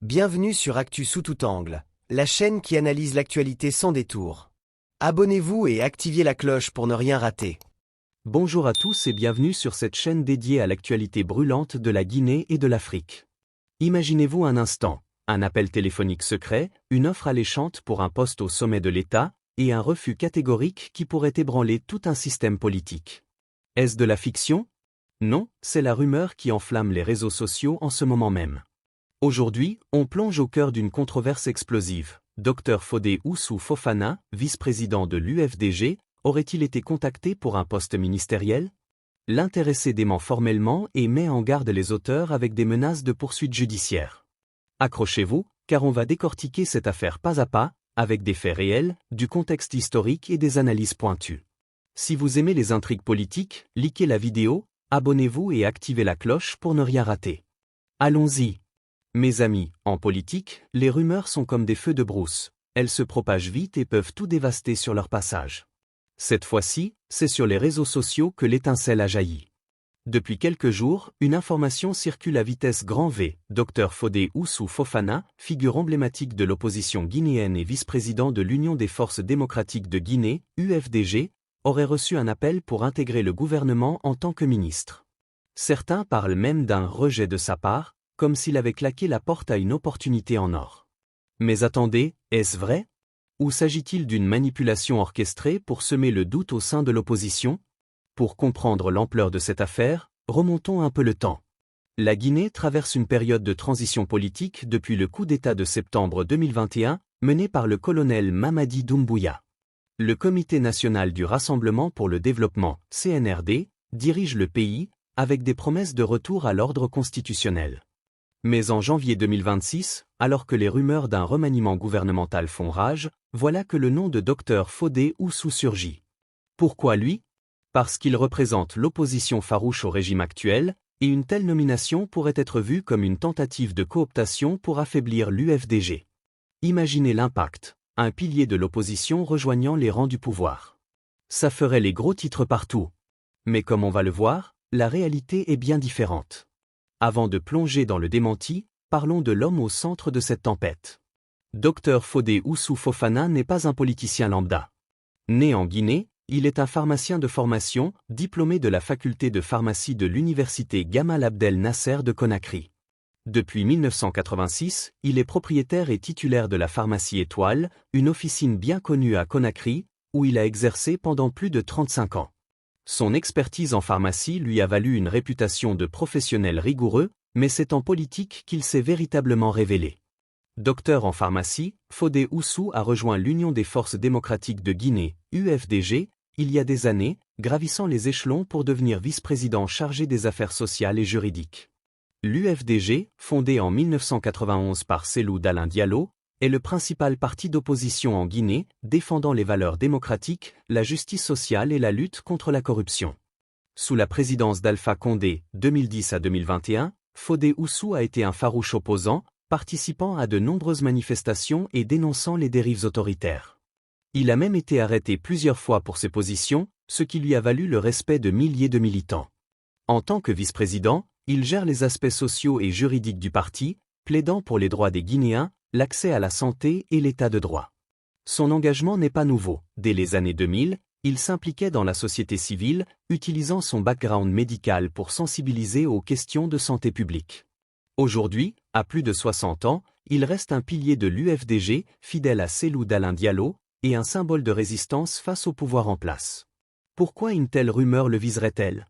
Bienvenue sur Actu sous tout angle, la chaîne qui analyse l'actualité sans détour. Abonnez-vous et activez la cloche pour ne rien rater. Bonjour à tous et bienvenue sur cette chaîne dédiée à l'actualité brûlante de la Guinée et de l'Afrique. Imaginez-vous un instant, un appel téléphonique secret, une offre alléchante pour un poste au sommet de l'État, et un refus catégorique qui pourrait ébranler tout un système politique. Est-ce de la fiction? Non, c'est la rumeur qui enflamme les réseaux sociaux en ce moment même. Aujourd'hui, on plonge au cœur d'une controverse explosive. Dr Fodé Oussou Fofana, vice-président de l'UFDG, aurait-il été contacté pour un poste ministériel? L'intéressé dément formellement et met en garde les auteurs avec des menaces de poursuites judiciaires. Accrochez-vous, car on va décortiquer cette affaire pas à pas, avec des faits réels, du contexte historique et des analyses pointues. Si vous aimez les intrigues politiques, likez la vidéo, abonnez-vous et activez la cloche pour ne rien rater. Allons-y. Mes amis, en politique, les rumeurs sont comme des feux de brousse. Elles se propagent vite et peuvent tout dévaster sur leur passage. Cette fois-ci, c'est sur les réseaux sociaux que l'étincelle a jailli. Depuis quelques jours, une information circule à vitesse grand V. Dr Fodé Oussou Fofana, figure emblématique de l'opposition guinéenne et vice-président de l'Union des forces démocratiques de Guinée, UFDG, aurait reçu un appel pour intégrer le gouvernement en tant que ministre. Certains parlent même d'un rejet de sa part, comme s'il avait claqué la porte à une opportunité en or. Mais attendez, est-ce vrai? Ou s'agit-il d'une manipulation orchestrée pour semer le doute au sein de l'opposition? Pour comprendre l'ampleur de cette affaire, remontons un peu le temps. La Guinée traverse une période de transition politique depuis le coup d'État de septembre 2021, mené par le colonel Mamadi Doumbouya. Le Comité national du Rassemblement pour le développement, CNRD, dirige le pays, avec des promesses de retour à l'ordre constitutionnel. Mais en janvier 2026, alors que les rumeurs d'un remaniement gouvernemental font rage, voilà que le nom de Dr Fodé Oussou surgit. Pourquoi lui? Parce qu'il représente l'opposition farouche au régime actuel, et une telle nomination pourrait être vue comme une tentative de cooptation pour affaiblir l'UFDG. Imaginez l'impact, un pilier de l'opposition rejoignant les rangs du pouvoir. Ça ferait les gros titres partout. Mais comme on va le voir, la réalité est bien différente. Avant de plonger dans le démenti, parlons de l'homme au centre de cette tempête. Dr Fodé Oussou Fofana n'est pas un politicien lambda. Né en Guinée, il est un pharmacien de formation, diplômé de la faculté de pharmacie de l'université Gamal Abdel Nasser de Conakry. Depuis 1986, il est propriétaire et titulaire de la pharmacie Étoile, une officine bien connue à Conakry, où il a exercé pendant plus de 35 ans. Son expertise en pharmacie lui a valu une réputation de professionnel rigoureux, mais c'est en politique qu'il s'est véritablement révélé. Docteur en pharmacie, Fodé Oussou a rejoint l'Union des forces démocratiques de Guinée, UFDG, il y a des années, gravissant les échelons pour devenir vice-président chargé des affaires sociales et juridiques. L'UFDG, fondé en 1991 par Cellou Dalein Diallo, est le principal parti d'opposition en Guinée, défendant les valeurs démocratiques, la justice sociale et la lutte contre la corruption. Sous la présidence d'Alpha Condé, 2010 à 2021, Fodé Oussou a été un farouche opposant, participant à de nombreuses manifestations et dénonçant les dérives autoritaires. Il a même été arrêté plusieurs fois pour ses positions, ce qui lui a valu le respect de milliers de militants. En tant que vice-président, il gère les aspects sociaux et juridiques du parti, plaidant pour les droits des Guinéens, l'accès à la santé et l'état de droit. Son engagement n'est pas nouveau. Dès les années 2000, il s'impliquait dans la société civile, utilisant son background médical pour sensibiliser aux questions de santé publique. Aujourd'hui, à plus de 60 ans, il reste un pilier de l'UFDG, fidèle à Cellou Dalein Diallo, et un symbole de résistance face au pouvoir en place. Pourquoi une telle rumeur le viserait-elle?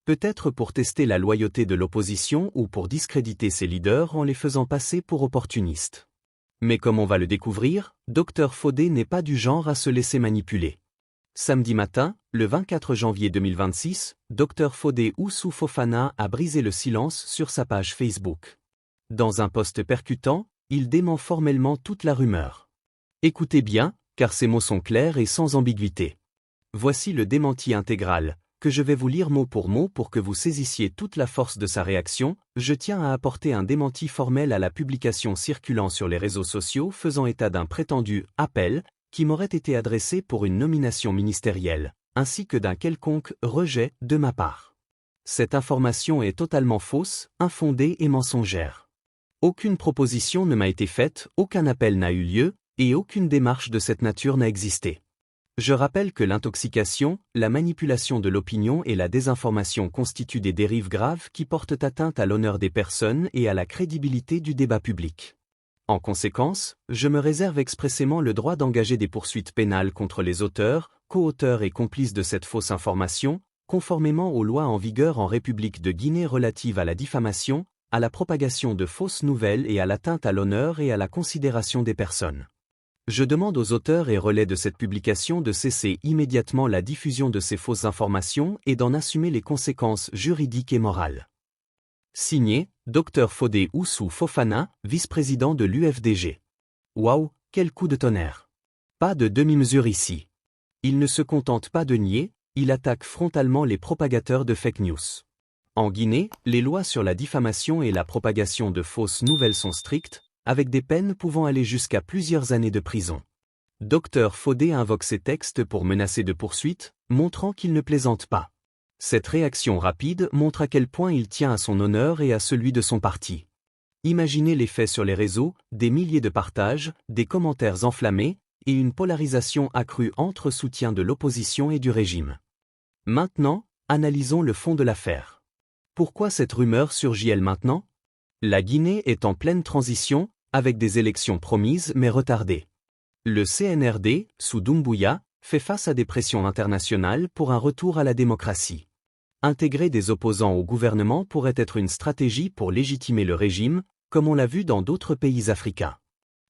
Peut-être pour tester la loyauté de l'opposition ou pour discréditer ses leaders en les faisant passer pour opportunistes. Mais comme on va le découvrir, Dr Fodé n'est pas du genre à se laisser manipuler. Samedi matin, le 24 janvier 2026, Dr Fodé Oussou Fofana a brisé le silence sur sa page Facebook. Dans un post percutant, il dément formellement toute la rumeur. Écoutez bien, car ces mots sont clairs et sans ambiguïté. Voici le démenti intégral, que je vais vous lire mot pour que vous saisissiez toute la force de sa réaction. Je tiens à apporter un démenti formel à la publication circulant sur les réseaux sociaux faisant état d'un prétendu « appel » qui m'aurait été adressé pour une nomination ministérielle, ainsi que d'un quelconque « rejet » de ma part. Cette information est totalement fausse, infondée et mensongère. Aucune proposition ne m'a été faite, aucun appel n'a eu lieu, et aucune démarche de cette nature n'a existé. Je rappelle que l'intoxication, la manipulation de l'opinion et la désinformation constituent des dérives graves qui portent atteinte à l'honneur des personnes et à la crédibilité du débat public. En conséquence, je me réserve expressément le droit d'engager des poursuites pénales contre les auteurs, co-auteurs et complices de cette fausse information, conformément aux lois en vigueur en République de Guinée relatives à la diffamation, à la propagation de fausses nouvelles et à l'atteinte à l'honneur et à la considération des personnes. Je demande aux auteurs et relais de cette publication de cesser immédiatement la diffusion de ces fausses informations et d'en assumer les conséquences juridiques et morales. Signé, Dr Fodé Oussou Fofana, vice-président de l'UFDG. Waouh, quel coup de tonnerre! Pas de demi-mesure ici. Il ne se contente pas de nier, il attaque frontalement les propagateurs de fake news. En Guinée, les lois sur la diffamation et la propagation de fausses nouvelles sont strictes, avec des peines pouvant aller jusqu'à plusieurs années de prison. Dr Fodé invoque ces textes pour menacer de poursuites, montrant qu'il ne plaisante pas. Cette réaction rapide montre à quel point il tient à son honneur et à celui de son parti. Imaginez l'effet sur les réseaux, des milliers de partages, des commentaires enflammés, et une polarisation accrue entre soutien de l'opposition et du régime. Maintenant, analysons le fond de l'affaire. Pourquoi cette rumeur surgit-elle maintenant? La Guinée est en pleine transition, avec des élections promises mais retardées. Le CNRD, sous Doumbouya, fait face à des pressions internationales pour un retour à la démocratie. Intégrer des opposants au gouvernement pourrait être une stratégie pour légitimer le régime, comme on l'a vu dans d'autres pays africains.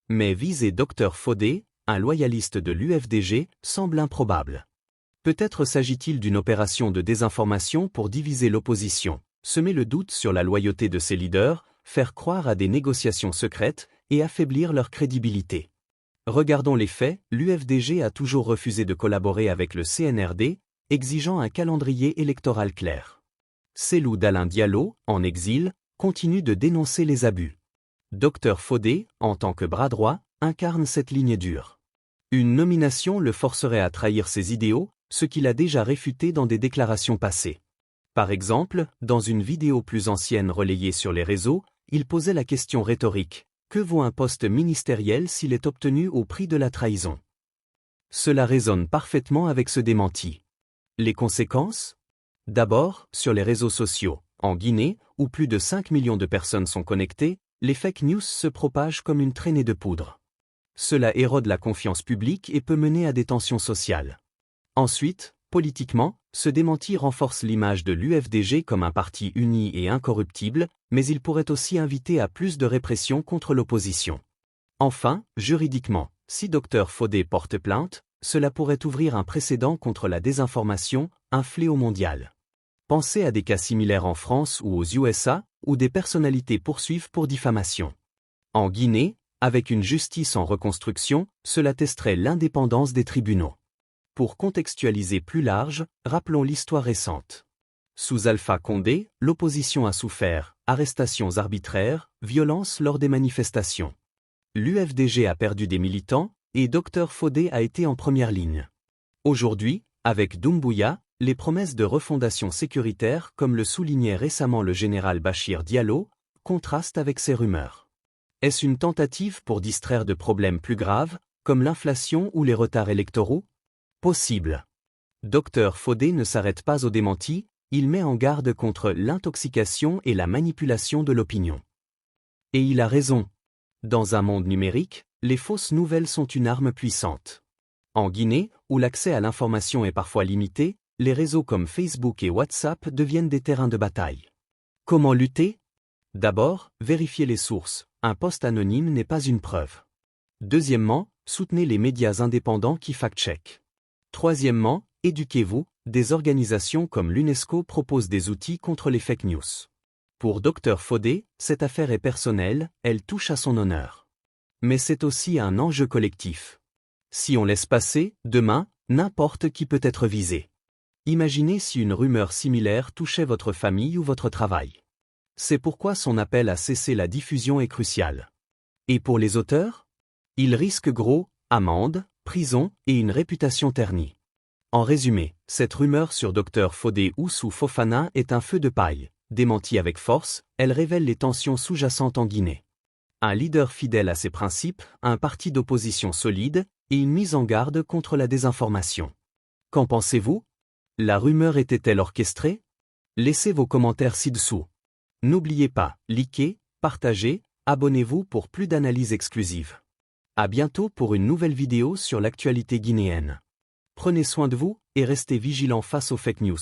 Mais viser Dr Fodé, un loyaliste de l'UFDG, semble improbable. Peut-être s'agit-il d'une opération de désinformation pour diviser l'opposition, semer le doute sur la loyauté de ses leaders, faire croire à des négociations secrètes et affaiblir leur crédibilité. Regardons les faits, l'UFDG a toujours refusé de collaborer avec le CNRD, exigeant un calendrier électoral clair. Cellou Dalein Diallo, en exil, continue de dénoncer les abus. Dr Fodé, en tant que bras droit, incarne cette ligne dure. Une nomination le forcerait à trahir ses idéaux, ce qu'il a déjà réfuté dans des déclarations passées. Par exemple, dans une vidéo plus ancienne relayée sur les réseaux, il posait la question rhétorique: que vaut un poste ministériel s'il est obtenu au prix de la trahison? Cela résonne parfaitement avec ce démenti. Les conséquences? D'abord, sur les réseaux sociaux, en Guinée, où plus de 5 millions de personnes sont connectées, les fake news se propagent comme une traînée de poudre. Cela érode la confiance publique et peut mener à des tensions sociales. Ensuite, politiquement, ce démenti renforce l'image de l'UFDG comme un parti uni et incorruptible, mais il pourrait aussi inviter à plus de répression contre l'opposition. Enfin, juridiquement, si Dr Fodé porte plainte, cela pourrait ouvrir un précédent contre la désinformation, un fléau mondial. Pensez à des cas similaires en France ou aux USA, où des personnalités poursuivent pour diffamation. En Guinée, avec une justice en reconstruction, cela testerait l'indépendance des tribunaux. Pour contextualiser plus large, rappelons l'histoire récente. Sous Alpha Condé, l'opposition a souffert, arrestations arbitraires, violences lors des manifestations. L'UFDG a perdu des militants, et Dr Fodé a été en première ligne. Aujourd'hui, avec Doumbouya, les promesses de refondation sécuritaire, comme le soulignait récemment le général Bachir Diallo, contrastent avec ces rumeurs. Est-ce une tentative pour distraire de problèmes plus graves, comme l'inflation ou les retards électoraux? Possible. Dr Fodé ne s'arrête pas au démenti, il met en garde contre l'intoxication et la manipulation de l'opinion. Et il a raison. Dans un monde numérique, les fausses nouvelles sont une arme puissante. En Guinée, où l'accès à l'information est parfois limité, les réseaux comme Facebook et WhatsApp deviennent des terrains de bataille. Comment lutter? D'abord, vérifiez les sources. Un post anonyme n'est pas une preuve. Deuxièmement, soutenez les médias indépendants qui fact-checkent. Troisièmement, éduquez-vous, des organisations comme l'UNESCO proposent des outils contre les fake news. Pour Dr Fodé, cette affaire est personnelle, elle touche à son honneur. Mais c'est aussi un enjeu collectif. Si on laisse passer, demain, n'importe qui peut être visé. Imaginez si une rumeur similaire touchait votre famille ou votre travail. C'est pourquoi son appel à cesser la diffusion est crucial. Et pour les auteurs? Ils risquent gros, amende, prison et une réputation ternie. En résumé, cette rumeur sur Dr Fodé Oussou Fofana est un feu de paille. Démentie avec force, elle révèle les tensions sous-jacentes en Guinée. Un leader fidèle à ses principes, un parti d'opposition solide, et une mise en garde contre la désinformation. Qu'en pensez-vous? La rumeur était-elle orchestrée? Laissez vos commentaires ci-dessous. N'oubliez pas, likez, partagez, abonnez-vous pour plus d'analyses exclusives. À bientôt pour une nouvelle vidéo sur l'actualité guinéenne. Prenez soin de vous et restez vigilants face aux fake news.